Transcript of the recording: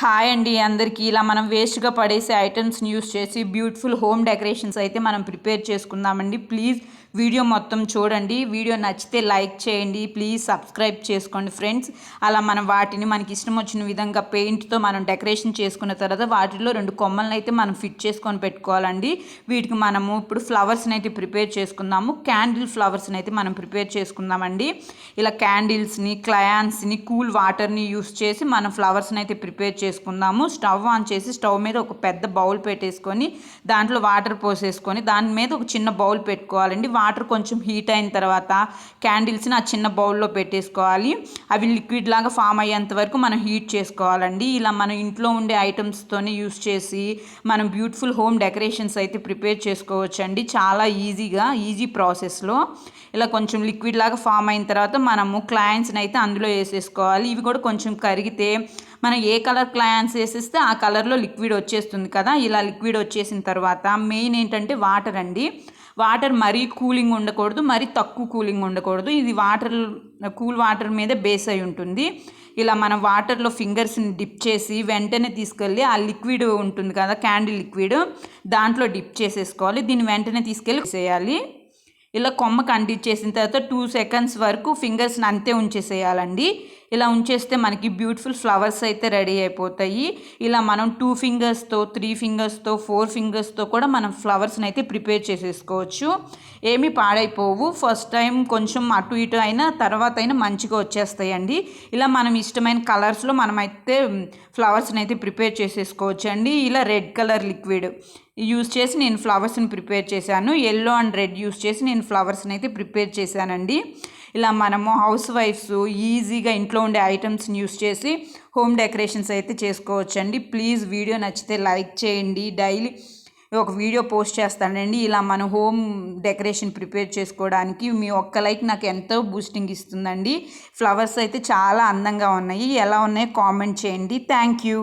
Hi అండి అందరికీ. ఇలా మనం వేస్ట్‌గా పడేసే ఐటెమ్స్‌ని యూజ్ చేసి బ్యూటిఫుల్ హోమ్ డెకరేషన్స్ అయితే మనం ప్రిపేర్ చేసుకుందామండి. ప్లీజ్ వీడియో మొత్తం చూడండి. వీడియో నచ్చితే లైక్ చేయండి. ప్లీజ్ సబ్స్క్రైబ్ చేసుకోండి ఫ్రెండ్స్. అలా మనం వాటిని మనకి ఇష్టం వచ్చిన విధంగా పెయింట్‌తో మనం డెకరేషన్ చేసుకున్న తర్వాత వాటిలో 2 కొమ్మలను అయితే మనం ఫిట్ చేసుకొని పెట్టుకోవాలండి. వీటికి మనము ఇప్పుడు ఫ్లవర్స్‌ని అయితే ప్రిపేర్ చేసుకుందాము. క్యాండిల్ ఫ్లవర్స్‌ని అయితే మనం ప్రిపేర్ చేసుకుందామండి. ఇలా క్యాండిల్స్‌ని, క్రయాన్స్‌ని, కూల్ వాటర్‌ని యూజ్ చేసి మనం ఫ్లవర్స్‌ని అయితే ప్రిపేర్ చేసుకుందాము. స్టవ్ ఆన్ చేసి స్టవ్ మీద ఒక పెద్ద బౌల్ పెట్టేసుకొని దాంట్లో వాటర్ పోసేసుకొని దాని మీద ఒక చిన్న బౌల్ పెట్టుకోవాలండి. వాటర్ కొంచెం హీట్ అయిన తర్వాత క్యాండిల్స్ని ఆ చిన్న బౌల్లో పెట్టేసుకోవాలి. అవి లిక్విడ్ లాగా ఫామ్ అయ్యేంత వరకు మనం హీట్ చేసుకోవాలండి. ఇలా మనం ఇంట్లో ఉండే ఐటమ్స్తోనే యూస్ చేసి మనం బ్యూటిఫుల్ హోమ్ డెకరేషన్స్ అయితే ప్రిపేర్ చేసుకోవచ్చండి. చాలా ఈజీ ప్రాసెస్లో. ఇలా కొంచెం లిక్విడ్ లాగా ఫామ్ అయిన తర్వాత మనము క్లయాన్స్ని అయితే అందులో వేసేసుకోవాలి. ఇవి కూడా కొంచెం కరిగితే మనం ఏ కలర్ క్లయాన్స్ వేసేస్తే ఆ కలర్లో లిక్విడ్ వచ్చేస్తుంది కదా. ఇలా లిక్విడ్ వచ్చేసిన తర్వాత మెయిన్ ఏంటంటే వాటర్ అండి. వాటర్ మరీ కూలింగ్ ఉండకూడదు, మరీ తక్కువ కూలింగ్ ఉండకూడదు. ఇది కూల్ వాటర్ మీద బేస్ అయి ఉంటుంది. ఇలా మనం వాటర్లో ఫింగర్స్ని డిప్ చేసి వెంటనే తీసుకెళ్ళి ఆ లిక్విడ్ ఉంటుంది కదా, క్యాండిల్ లిక్విడ్, దాంట్లో డిప్ చేసేసుకోవాలి. దీన్ని వెంటనే తీసుకెళ్ళి వేసేయాలి. ఇలా కొమ్మకు అంటించేసిన తర్వాత 2 సెకండ్స్ వరకు ఫింగర్స్ని అంతే ఉంచేసేయాలండి. ఇలా ఉంచేస్తే మనకి బ్యూటిఫుల్ ఫ్లవర్స్ అయితే రెడీ అయిపోతాయి. ఇలా మనం 2 ఫింగర్స్తో, 3 ఫింగర్స్తో, 4 ఫింగర్స్తో కూడా మనం ఫ్లవర్స్ని అయితే ప్రిపేర్ చేసేసుకోవచ్చు. ఏమీ పాడైపోవు. ఫస్ట్ టైం కొంచెం అటు ఇటు అయినా తర్వాత అయినా మంచిగా వచ్చేస్తాయండి. ఇలా మనం ఇష్టమైన కలర్స్లో మనమైతే ఫ్లవర్స్ని అయితే ప్రిపేర్ చేసేసుకోవచ్చు అండి. ఇలా రెడ్ కలర్ లిక్విడ్ యూజ్ చేసి నేను ఫ్లవర్స్ని ప్రిపేర్ చేశాను. ఎల్లో అండ్ రెడ్ యూజ్ చేసి నేను ఫ్లవర్స్ని అయితే ప్రిపేర్ చేశానండి. ఇలా మనము హౌస్ వైఫ్స్ ఈజీగా ఇంట్లో ఉండే ఐటమ్స్ని యూస్ చేసి హోమ్ డెకరేషన్స్ అయితే చేసుకోవచ్చండి. ప్లీజ్ వీడియో నచ్చితే లైక్ చేయండి. డైలీ ఒక వీడియో పోస్ట్ చేస్తానండి. ఇలా మన హోమ్ డెకరేషన్ ప్రిపేర్ చేసుకోవడానికి మీ ఒక్క లైక్ నాకు ఎంతో బూస్టింగ్ ఇస్తుందండి. ఫ్లవర్స్ అయితే చాలా అందంగా ఉన్నాయి. ఎలా ఉన్నాయో కామెంట్ చేయండి. Thank you.